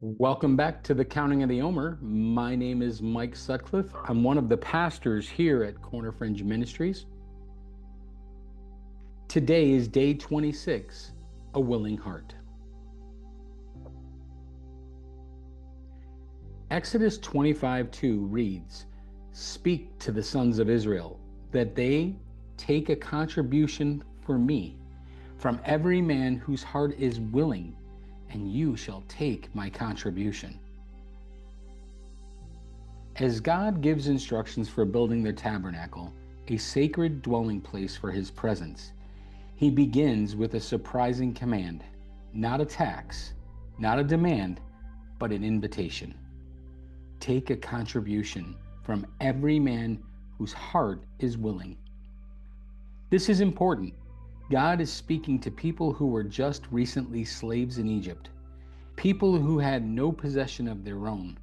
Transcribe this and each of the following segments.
Welcome back to the Counting of the Omer. My name is Mike Sutcliffe. I'm one of the pastors here at Fringe Ministries. Today is day 26, A Willing Heart. Exodus 25:2 reads, "Speak to the sons of Israel, that they take a contribution for me, from every man whose heart is willing, and you shall take my contribution." As God gives instructions for building the tabernacle, a sacred dwelling place for his presence, he begins with a surprising command, not a tax, not a demand, but an invitation. Take a contribution from every man whose heart is willing. This is important. God is speaking to people who were just recently slaves in Egypt, people who had no possession of their own,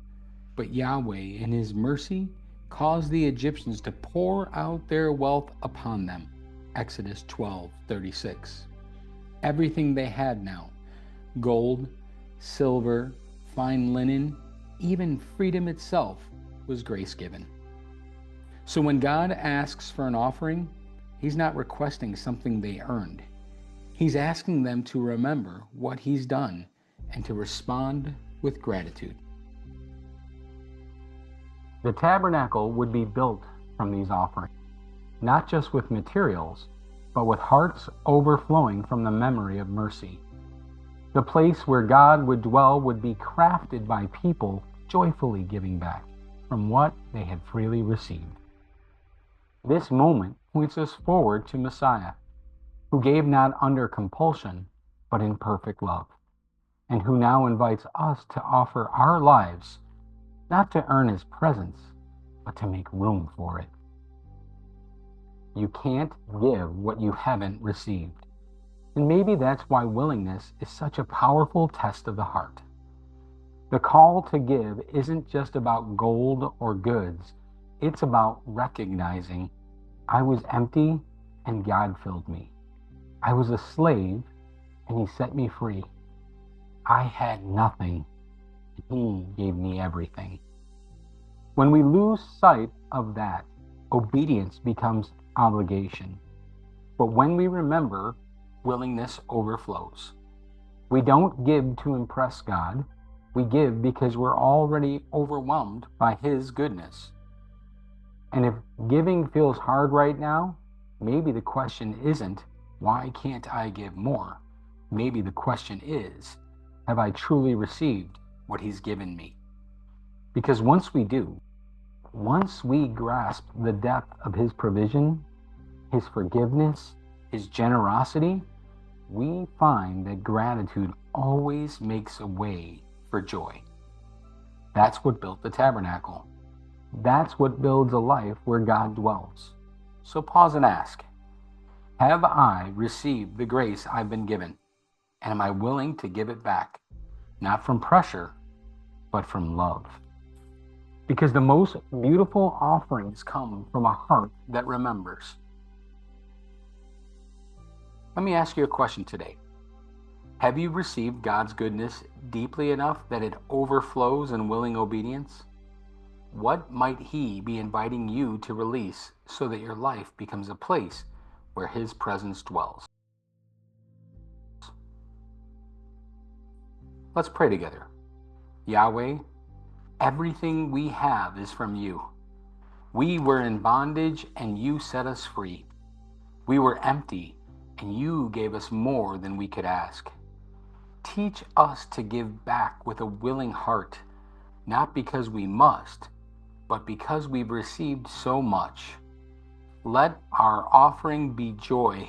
but Yahweh, in his mercy, caused the Egyptians to pour out their wealth upon them. Exodus 12:36. Everything they had now, gold, silver, fine linen, even freedom itself, was grace given. So when God asks for an offering, he's not requesting something they earned. He's asking them to remember what he's done and to respond with gratitude. The tabernacle would be built from these offerings, not just with materials, but with hearts overflowing from the memory of mercy. The place where God would dwell would be crafted by people joyfully giving back from what they had freely received. This moment points us forward to Messiah, who gave not under compulsion, but in perfect love, and who now invites us to offer our lives, not to earn his presence, but to make room for it. You can't give what you haven't received. And maybe that's why willingness is such a powerful test of the heart. The call to give isn't just about gold or goods. It's about recognizing I was empty and God filled me. I was a slave and he set me free. I had nothing and he gave me everything. When we lose sight of that, obedience becomes obligation. But when we remember, willingness overflows. We don't give to impress God. We give because we're already overwhelmed by his goodness. And if giving feels hard right now, maybe the question isn't, why can't I give more? Maybe the question is, have I truly received what he's given me? Because once we do, once we grasp the depth of his provision, his forgiveness, his generosity, we find that gratitude always makes a way for joy. That's what built the tabernacle. That's what builds a life where God dwells. So pause and ask, have I received the grace I've been given? And am I willing to give it back? Not from pressure, but from love. Because the most beautiful offerings come from a heart that remembers. Let me ask you a question today. Have you received God's goodness deeply enough that it overflows in willing obedience? What might he be inviting you to release so that your life becomes a place where his presence dwells? Let's pray together. Yahweh, everything we have is from you. We were in bondage and you set us free. We were empty and you gave us more than we could ask. Teach us to give back with a willing heart, not because we must, but because we've received so much. Let our offering be joy,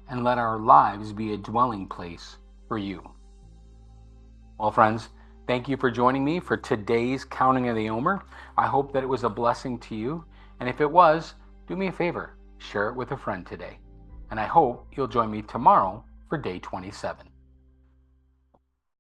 and let our lives be a dwelling place for you. Well, friends, thank you for joining me for today's Counting of the Omer. I hope that it was a blessing to you, and if it was, do me a favor, share it with a friend today. And I hope you'll join me tomorrow for day 27.